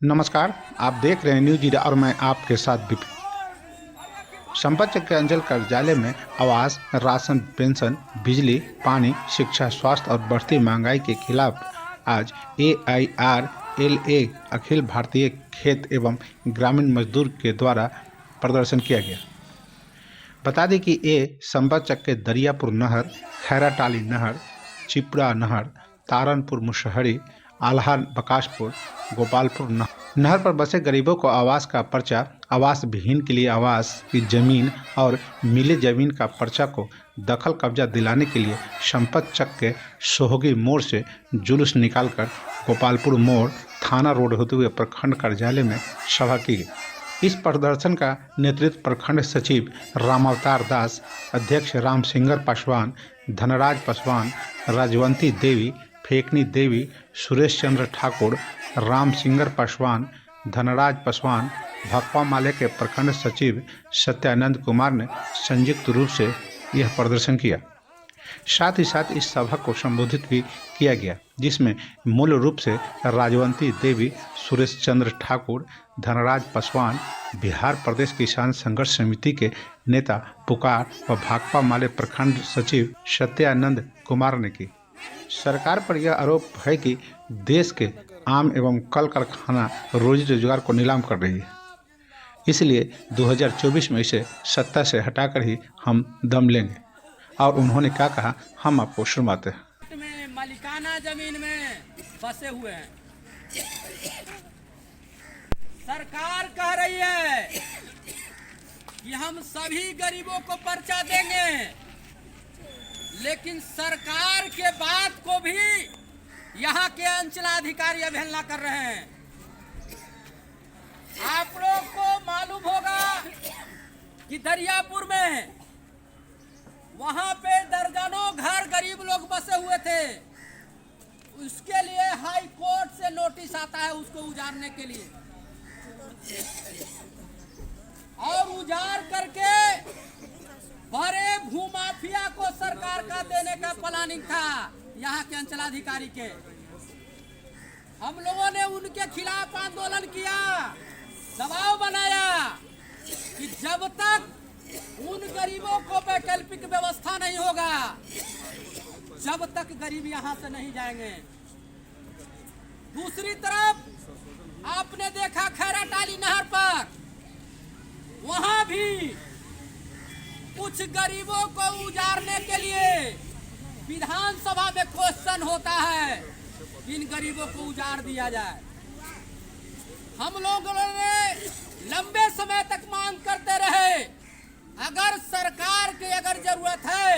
नमस्कार, आप देख रहे हैं न्यूज जीरा और मैं आपके साथ विपिन। संपत के अंचल कार्यालय में आवास, राशन, पेंशन, बिजली, पानी, शिक्षा, स्वास्थ्य और बढ़ती महंगाई के खिलाफ आज AIRLA अखिल भारतीय खेत एवं ग्रामीण मजदूर के द्वारा प्रदर्शन किया गया। बता दें कि ये संपत के दरियापुर नहर, खैराटाली नहर, चिपड़ा नहर, तारनपुर मुशहरी, आल्हा बकासपुर, गोपालपुर नहर पर बसे गरीबों को आवास का पर्चा, आवास विहीन के लिए आवास की जमीन और मिली जमीन का पर्चा को दखल कब्जा दिलाने के लिए संपत चक के सोहगी मोड़ से जुलूस निकालकर गोपालपुर मोड़ थाना रोड होते हुए प्रखंड कार्यालय में सभा की गई। इस प्रदर्शन का नेतृत्व प्रखंड सचिव रामावतार दास, अध्यक्ष राम सिंगर पासवान, धनराज पासवान, राजवंती देवी, फेकनी देवी, सुरेश चंद्र ठाकुर, राम सिंगर पासवान, धनराज पासवान, भाकपा माले के प्रखंड सचिव सत्यानंद कुमार ने संयुक्त रूप से यह प्रदर्शन किया। साथ ही साथ इस सभा को संबोधित भी किया गया, जिसमें मूल रूप से राजवंती देवी, सुरेश चंद्र ठाकुर, धनराज पासवान, बिहार प्रदेश किसान संघर्ष समिति के नेता पुकार व भाकपा माले प्रखंड सचिव सत्यानंद कुमार ने की। सरकार पर यह आरोप है कि देश के आम एवं कल कारखाना रोजी रोजगार को नीलाम कर रही है, इसलिए 2024 में इसे सत्ता से हटाकर ही हम दम लेंगे। और उन्होंने क्या कहा, हम आपको सुनाते हैं। में मालिकाना जमीन में बसे हुए हैं। सरकार कह रही है कि हम सभी गरीबों को पर्चा देंगे, लेकिन सरकार के बात को भी यहाँ के अंचलाधिकारी अवहेलना कर रहे हैं। आप लोग को मालूम होगा कि दरियापुर में वहां पे दर्जनों घर गरीब लोग बसे हुए थे। उसके लिए हाई कोर्ट से नोटिस आता है उसको उजाड़ने के लिए, और उजाड़ करके बड़े भूमाफिया को सरकार का देने का प्लानिंग था यहाँ के अंचलाधिकारी के। हम लोगों ने उनके खिलाफ आंदोलन किया, दबाव बनाया कि जब तक उन गरीबों को वैकल्पिक व्यवस्था नहीं होगा, जब तक गरीब यहाँ से नहीं जाएंगे। दूसरी तरफ आपने देखा खैराटाली नहर पर, वहां भी कुछ गरीबों को उजाड़ने के लिए विधानसभा में क्वेश्चन होता है, इन गरीबों को उजाड़ दिया जाए। हम लोगों ने लंबे समय तक मांग करते रहे, अगर सरकार की अगर जरूरत है,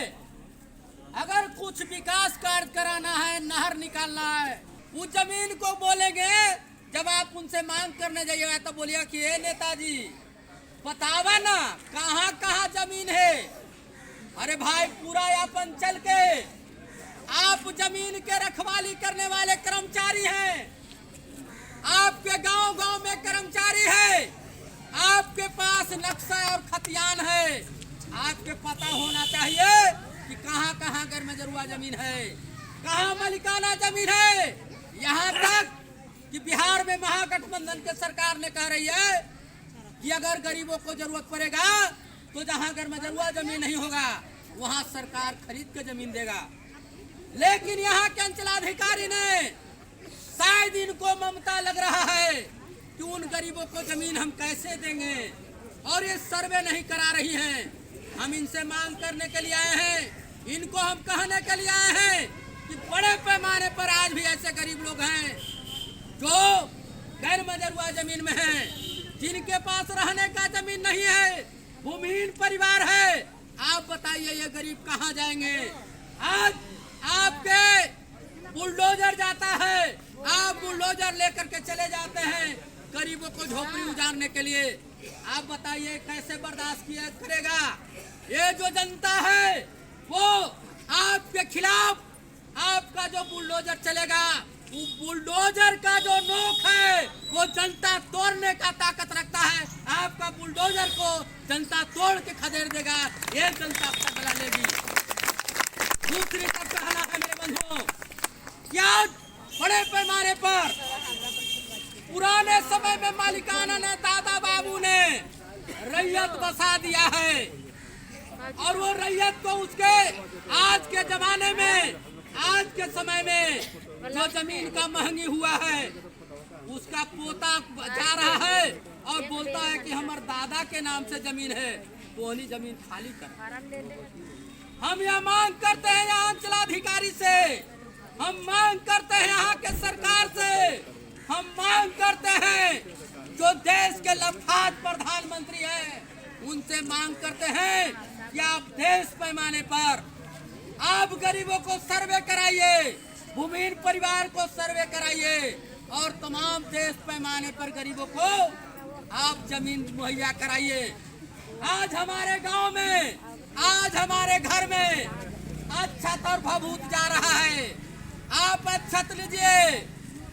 अगर कुछ विकास कार्य कराना है, नहर निकालना है, उस जमीन को बोलेंगे। जब आप उनसे मांग करने जाइएगा तो बोलिएगा कि ये नेताजी बतावा ना कहाँ कहाँ जमीन है। अरे भाई, पूरा यापन चल के आप जमीन के रखवाली करने वाले कर्मचारी हैं, आपके गांव गांव में कर्मचारी है, आपके पास नक्शा और खतियान है, आपके पता होना चाहिए कि कहाँ कहाँ गैरमजरूआ जमीन है, कहाँ मालिकाना जमीन है। यहाँ तक कि बिहार में महागठबंधन के सरकार ने कह रही है कि अगर गरीबों को जरूरत पड़ेगा तो जहाँ गैरमजरूआ जमीन नहीं होगा वहाँ सरकार खरीद के जमीन देगा। लेकिन यहाँ के अंचलाधिकारी ने शायद इनको ममता लग रहा है कि उन गरीबों को जमीन हम कैसे देंगे, और ये सर्वे नहीं करा रही हैं। हम इनसे मांग करने के लिए आए हैं, इनको हम कहने के लिए आए हैं कि बड़े पैमाने पर आज भी ऐसे गरीब लोग हैं जो गैर मजरूआ जमीन में हैं, जिनके पास रहने का जमीन नहीं है, भूमिहीन परिवार है। आप बताइए ये गरीब कहाँ जाएंगे? आज आपके बुलडोजर जाता है, आप बुलडोजर लेकर के चले जाते हैं गरीबों को झोपड़ी उजाड़ने के लिए। आप बताइए कैसे बर्दाश्त किया करेगा? ये जो जनता है वो आपके खिलाफ, आपका जो बुलडोजर चलेगा, वो बुलडोजर का जो नोक है वो जनता तोड़ने का ताकत रखता है। आपका बुलडोजर को जनता तोड़ के खदेड़ देगा, ये जनता बदला लेगी। दूसरी तरफ कहना है मेरे बंधुओं, क्या बड़े पैमाने पर पुराने समय में मालिकाना ने दादा बाबू ने रैयत बसा दिया है और वो रैयत को उसके आज के जमाने में, आज के समय में जो जमीन का महंगी हुआ है उसका पोता जा रहा है और बोलता है कि हमारे दादा के नाम से जमीन है, वही जमीन खाली कर। हम यह मांग करते हैं यहाँ अंचलाधिकारी से, हम मांग करते हैं यहाँ के सरकार से, हम मांग करते हैं जो देश के लफाज प्रधानमंत्री हैं उनसे मांग करते हैं कि आप देश पैमाने पर आप गरीबों को सर्वे कराइए, भूमिहीन परिवार को सर्वे कराइए और तमाम देश पैमाने पर गरीबों को आप जमीन मुहैया कराइए। आज हमारे गांव में, आज हमारे घर में अच्छत और भभूत जा रहा है। आप अच्छत लीजिए,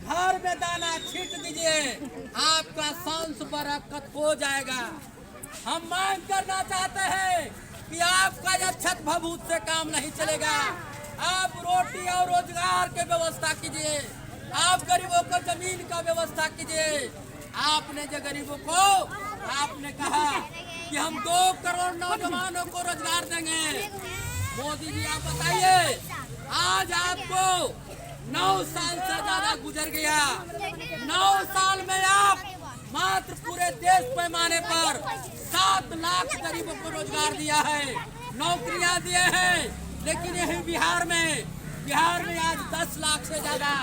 घर में दाना छींट दीजिए, आपका सांस बरकत हो जाएगा। हम मांग करना चाहते हैं कि आपका यह अच्छत भभूत से काम नहीं चलेगा। आप रोटी और रोजगार के व्यवस्था कीजिए, आप गरीबों को जमीन का व्यवस्था कीजिए। आपने जो गरीबों को आपने कहा कि हम 2 करोड़ नौजवानों को रोजगार देंगे। मोदी जी आप बताइए, आज आपको 9 साल से ज्यादा गुजर गया, 9 साल में आप मात्र पूरे देश पैमाने पर 7 लाख गरीबों को रोजगार दिया है, नौकरियां दिए हैं, लेकिन यही बिहार में आज 10 लाख से ज्यादा